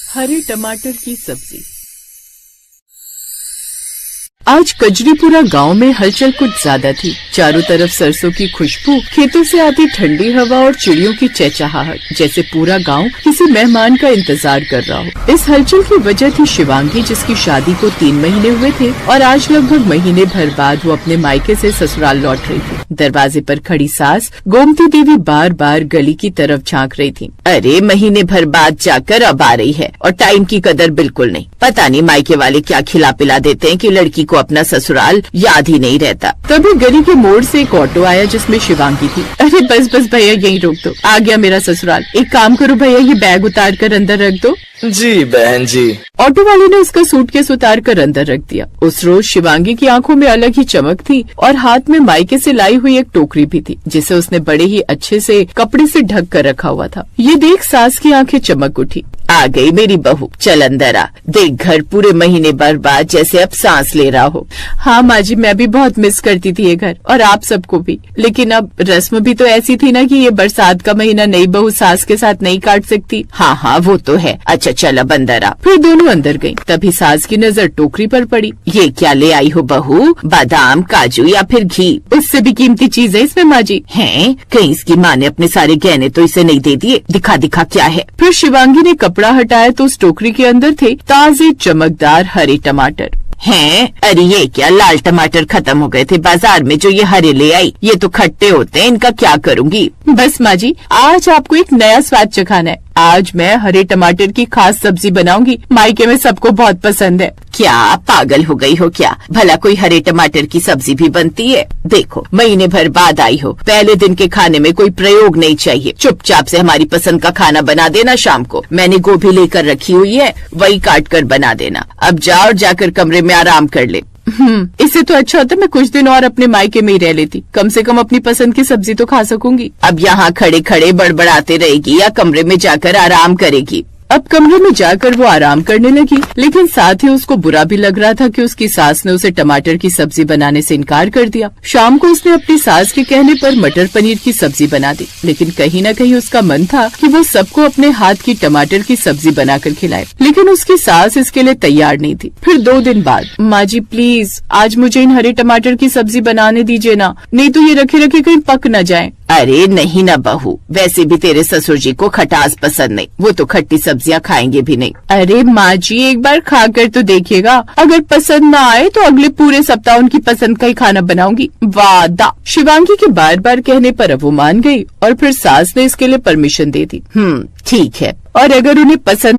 हरे टमाटर की सब्जी। आज कजरीपुरा गांव में हलचल कुछ ज्यादा थी। चारों तरफ सरसों की खुशबू, खेतों से आती ठंडी हवा और चिड़ियों की चहचहाहट, जैसे पूरा गांव किसी मेहमान का इंतजार कर रहा हो। इस हलचल की वजह थी शिवांगी, जिसकी शादी को 3 महीने हुए थे और आज लगभग महीने भर बाद वो अपने मायके से ससुराल लौट रही थी। दरवाजे पर खड़ी सास गोमती देवी बार बार गली की तरफ झांक रही थी। अरे महीने भर बाद जाकर अब आ रही है और टाइम की कदर बिल्कुल नहीं। पता नहीं मायके वाले क्या खिला पिला देते हैं कि लड़की को अपना ससुराल याद ही नहीं रहता। तभी गली के मोड़ से एक ऑटो आया जिसमें शिवांगी थी। अरे बस बस भैया, यहीं रोक दो, आ गया मेरा ससुराल। एक काम करो भैया, ये बैग उतार कर अंदर रख दो। जी बहन जी। ऑटो वाले ने उसका सूटकेस उतार कर अंदर रख दिया। उस रोज शिवांगी की आंखों में अलग ही चमक थी और हाथ में मायके से लाई हुई एक टोकरी भी थी, जिसे उसने बड़े ही अच्छे से कपड़े से ढक कर रखा हुआ था। ये देख सास की आंखें चमक उठी। आ गई मेरी बहू, चल अंदर आ। देख घर पूरे महीने भर बाद जैसे अब सांस ले रहा हो। हाँ माँ जी, मैं भी बहुत मिस करती थी ये घर और आप सबको भी, लेकिन अब रस्म भी तो ऐसी थी ना कि ये बरसात का महीना नई बहू सास के साथ नहीं काट सकती। हाँ हाँ वो तो है। अच्छा चल अब अंदर आ। फिर दोनों अंदर गयी। तभी सास की नजर टोकरी पर पड़ी। ये क्या ले आई हो बहू? बादाम, काजू या फिर घी? उससे भी कीमती चीज है इसमें माँ जी। हैं? कहीं इसकी माँ ने अपने सारे गहने तो इसे नहीं दे दिए? दिखा दिखा क्या है। फिर शिवांगी ने कपड़ा हटाया तो उस टोकरी के अंदर थे ताजे चमकदार हरे टमाटर। हैं? अरे ये क्या, लाल टमाटर खत्म हो गए थे बाजार में जो ये हरे ले आई। ये तो खट्टे होते हैं, इनका क्या करूँगी? बस माँ जी, आज आपको एक नया स्वाद चखाना है। आज मैं हरे टमाटर की खास सब्जी बनाऊंगी। मायके में सबको बहुत पसंद है। क्या पागल हो गई हो क्या? भला कोई हरे टमाटर की सब्जी भी बनती है? देखो महीने भर बाद आई हो, पहले दिन के खाने में कोई प्रयोग नहीं चाहिए। चुपचाप से हमारी पसंद का खाना बना देना। शाम को मैंने गोभी लेकर रखी हुई है, वही काट कर बना देना। अब जाओ और जाकर कमरे में आराम कर ले। इससे तो अच्छा होता मैं कुछ दिन और अपने मायके में ही रह लेती। कम से कम अपनी पसंद की सब्जी तो खा सकूंगी। अब यहाँ खड़े खड़े बड़बड़ाते रहेगी या कमरे में जाकर आराम करेगी? अब कमरे में जाकर वो आराम करने लगी, लेकिन साथ ही उसको बुरा भी लग रहा था कि उसकी सास ने उसे टमाटर की सब्जी बनाने से इनकार कर दिया। शाम को उसने अपनी सास के कहने पर मटर पनीर की सब्जी बना दी, लेकिन कहीं न कहीं उसका मन था कि वो सबको अपने हाथ की टमाटर की सब्जी बनाकर खिलाए, लेकिन उसकी सास इसके लिए तैयार नहीं थी। फिर 2 दिन बाद, माँ जी प्लीज आज मुझे इन हरे टमाटर की सब्जी बनाने दीजिए ना, नहीं तो ये रखे रखे कहीं पक न जाए। अरे नहीं ना बहू, वैसे भी तेरे ससुर जी को खटास पसंद नहीं, वो तो खट्टी सब्जियां खाएंगे भी नहीं। अरे माँ जी एक बार खाकर तो देखिएगा, अगर पसंद ना आए तो अगले पूरे सप्ताह उनकी पसंद का ही खाना बनाऊंगी, वादा। शिवांगी के बार बार कहने पर अब वो मान गई और फिर सास ने इसके लिए परमिशन दे दी। ठीक है। और अगर उन्हें पसंद